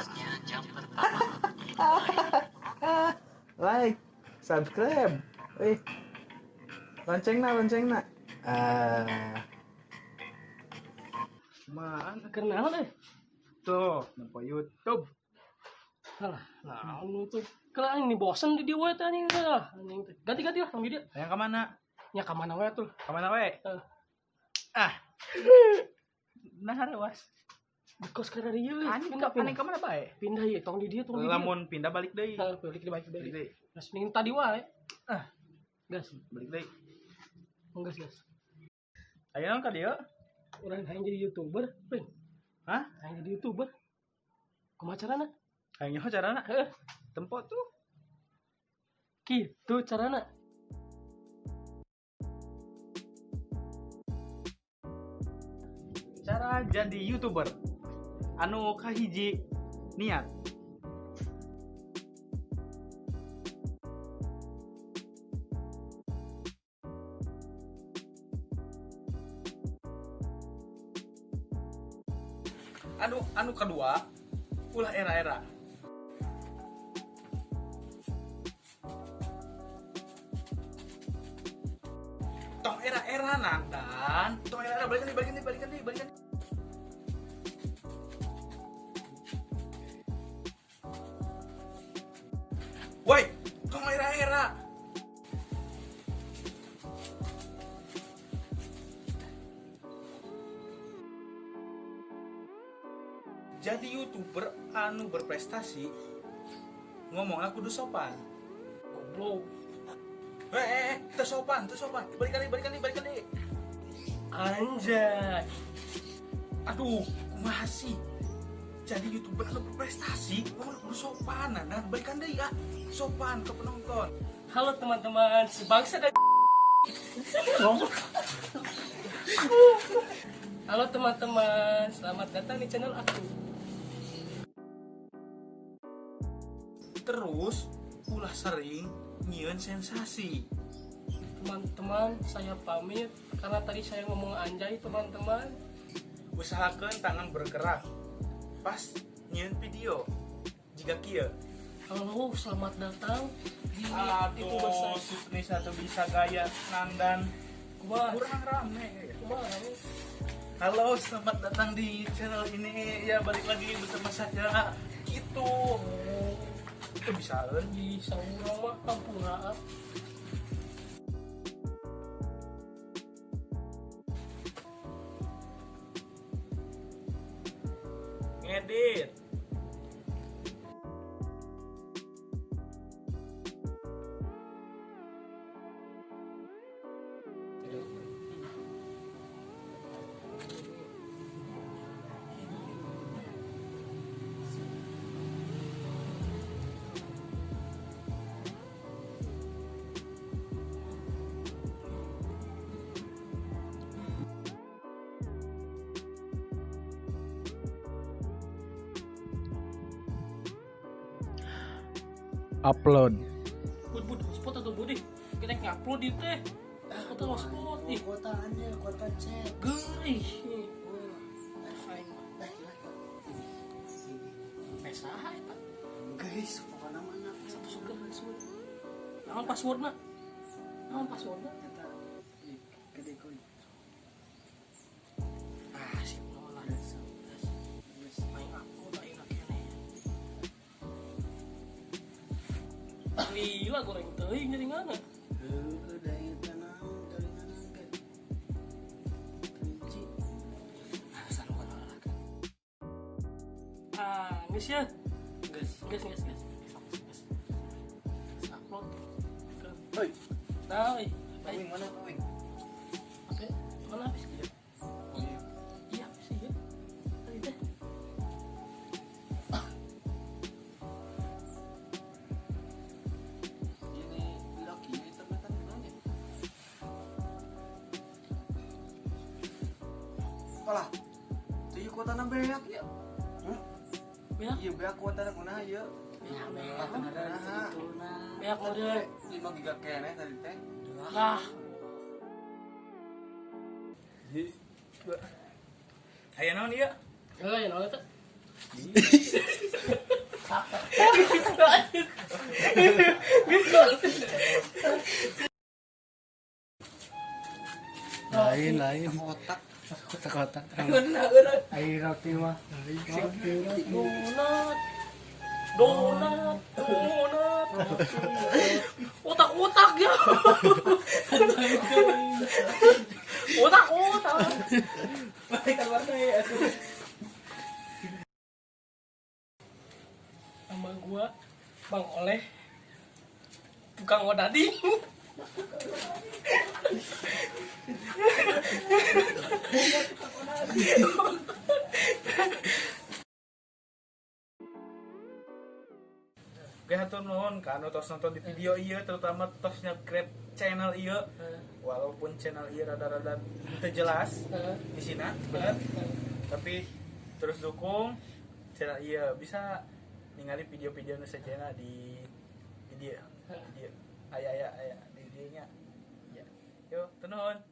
Saatnya jam pertama. Like, subscribe, lonceng na. Mana kenal Tuh, nampak YouTube. Alah, nah lu tuh kalau ini bosan di dia tadi lah. Ganti-ganti lah sama dia. Yang kemana? Ya ke mana wae tuh? Kemana we? Eh. Nah, was. Kos karena dia. Pindah kemana bae? Pindah ya, tong di dia tong di dia. Lamun pindah balik deui. Balik di balik Balik deui. Gas ning tadi wae. Gas. Balik deui. Gas. Aya naon ka dieu? Orang yang jadi YouTuber, Pin. Hah? Yang jadi YouTuber. Kumaha carana? Hayang nyaho carana? Tempo tuh. Gitu carana. Cara jadi YouTuber. Anu kahiji niat. Anu kedua, ulah era-era. Tong era-era nandan, tong era-era balikan nih. Woi, tong era-era. Jadi YouTuber anu berprestasi ngomong aku kudu sopan. Goblok. Teu sopan. Balikan nih. Anjay. Aduh, kumaha sih? Jadi YouTuber anu berprestasi ngomong kudu sopan. Nah, balikan deui sopan ke penonton. Halo teman-teman, sebangsa dan Halo teman-teman, selamat datang di channel aku. Terus ulah sering nyieun sensasi. Teman-teman, saya pamit karena tadi saya ngomong anjay, teman-teman. Usahakeun tangan bergerak pas nyieun video. Jika kieu. Halo, selamat datang di Aduh, Sukni satu bisa gaya nandan. Kumaha? Kurang rame. Kumaha? Halo, selamat datang di channel ini. Ya, balik lagi bersama saya. Gitu. Itu bisa Di saurang mah kampung raat. ngedit. Upload. Bud, hotspot atau budi? Kita ngupload itu teh. Kota hotspot ih. Kota cek. Geus. Pesaha eta. Guys, mana-mana Satu suka password. Naon passwordna? kita gede koi. Sih ulah. Main upload aing kene. Gila goreng teuing jadi ngana. Dari tanah dari mana ke? Kunci. Asal wala kan. Geus ya. Geus. Upload. Oi, Nah, kawin mana kawin? oke. Mana habis dia? Iya, sih ya. Tadi teh. Ini laki ini teman-teman nanya. Apalah? Tuh kota nang beak ya. Beak. Iya beak kota nang mana ya? Beak mode. 5 giga kene tadi teh. Lah, Aya naon ieu? ya naon eta? Lain Kotak. kotak-kotak. Bener. Air roti mah. Donat. Otak-otak ya. Otak-otak. Sama gua Bang Oleh, tukang odading. Oke, hatur nuhun ka anu tos nonton di video ieu, terutama tos nge-grab channel ieu. Walaupun channel ieu rada-rada teu jelas isina, bener. Tapi terus dukung channel ieu, bisa ningali video-video nu sajana di video aya di dieu nya. Ya. Yo, teu nuhun.